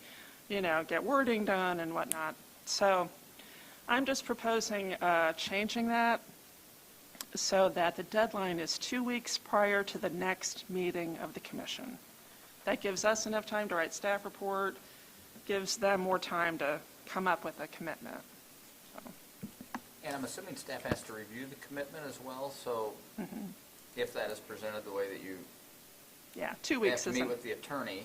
get wording done and whatnot. So I'm just proposing changing that so that the deadline is 2 weeks prior to the next meeting of the commission. That gives us enough time to write staff report, gives them more time to come up with a commitment. And I'm assuming staff has to review the commitment as well, so if that is presented the way that you Yeah, 2 have weeks to meet isn't, with the attorney,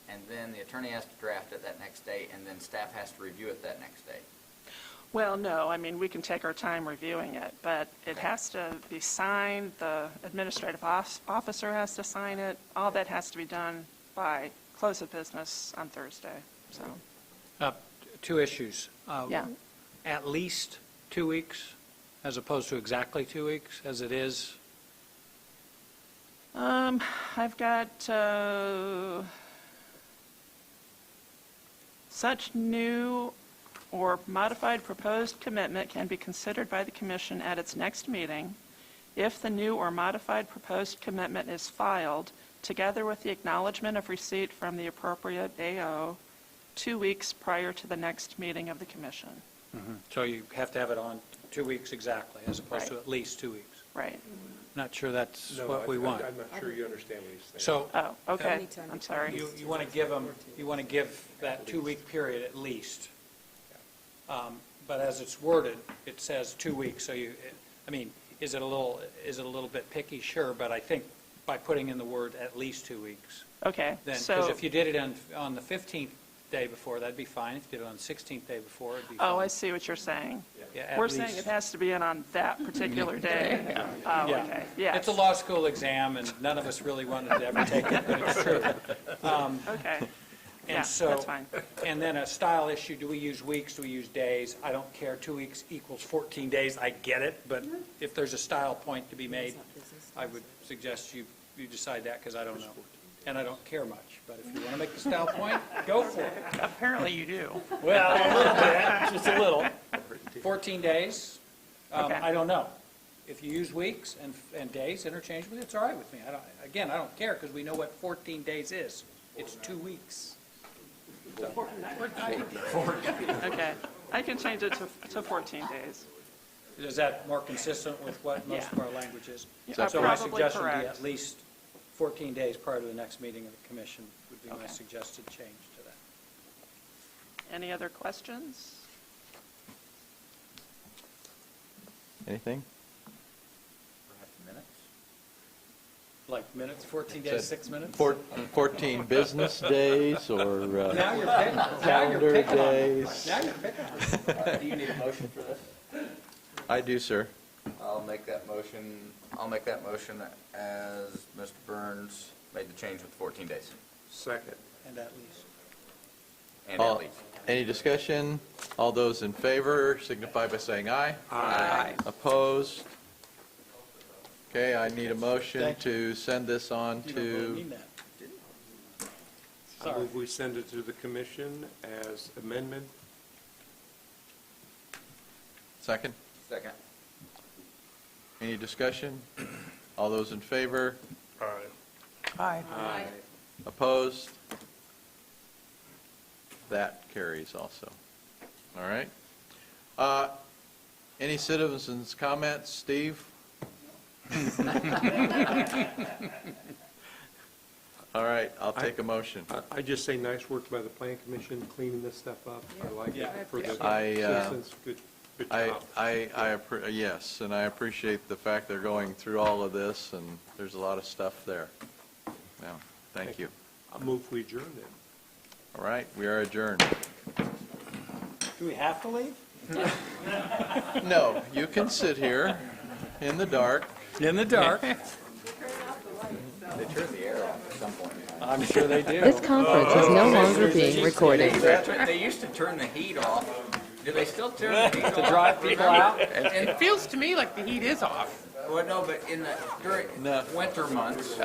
and then the attorney has to draft it that next day, and then staff has to review it that next day. well, no, I mean, we can take our time reviewing it, but it has to be signed, the administrative officer has to sign it, all that has to be done by close of business on Thursday, so. Two issues. Yeah. At least 2 weeks, as opposed to exactly 2 weeks, as it is. I've got, such new or modified proposed commitment can be considered by the commission at its next meeting if the new or modified proposed commitment is filed together with the acknowledgement of receipt from the appropriate AO 2 weeks prior to the next meeting of the commission. So you have to have it on 2 weeks exactly, as opposed to Right. at least 2 weeks. Right. Not sure that's No, what we want. I'm not sure you understand what he's saying. So Oh, okay, I'm sorry. you want to give them, you want to give that 2 week period at least. But as it's worded, it says 2 weeks, so is it a little bit picky? Sure, but I think by putting in the word at least 2 weeks, Okay, then, because so, if you did it on the 15th day before, that'd be fine. If you did it on the 16th day before, it'd be fine. oh, I see what you're saying. Yeah, at We're saying least. it has to be in on that particular day. Oh, Yeah. okay, yes. It's a law school exam, and none of us really wanted to ever take it, but it's true. Okay, yeah, And so, that's fine. and then a style issue, do we use weeks, do we use days? I don't care, 2 weeks equals 14 days, I get it, but if there's a style point to be made, I would suggest you decide that, because I don't know. And I don't care much, but if you want to make the style point, go for it. Apparently you do. Well, a little bit, just a little. 14 days, Okay. I don't know. If you use weeks and days interchangeably, it's all right with me. I don't care, because we know what 14 days is. It's 2 weeks. Okay, I can change it to 14 days. Is that more consistent with what most of our language is? Yeah, So my probably suggestion would be correct. at least 14 days prior to the next meeting of the commission would be my Okay. suggested change to that. Any other questions? Anything? Perhaps minutes? Like minutes, 14 days, 6 minutes? 14 business days or Now you're picking. Now you're calendar picking on me. days? Now you're picking on me. Do you need a motion for this? I do, sir. I'll make that motion as Mr. Burns made the change with 14 days. Second. And at least. And All- at least. Any discussion? All those in favor signify by saying aye. Aye. Opposed? Okay, I need a motion Thank to send this on You don't really to, mean that. I Sorry. move we send it to the commission as amendment. second? Second. Any discussion? All those in favor? Aye. Aye. Opposed? That carries also. All right. Any citizens' comments? Steve? All right, I'll take a motion. I just say nice work by the plan commission cleaning this stuff up. I like Yeah. it for the I, citizens. Good job. Yes, and I appreciate the fact they're going through all of this, and there's a lot of stuff there. Yeah. Thank you. I'll move we adjourn then. All right, we are adjourned. Do we have to leave? No, you can sit here in the dark. In the dark. They turn the air off at some point. I'm sure they do. This conference is no longer being recorded. They used to turn the heat off. Do they still turn the heat off? To drive people out? It feels to me like the heat is off. Well, no, but during winter months,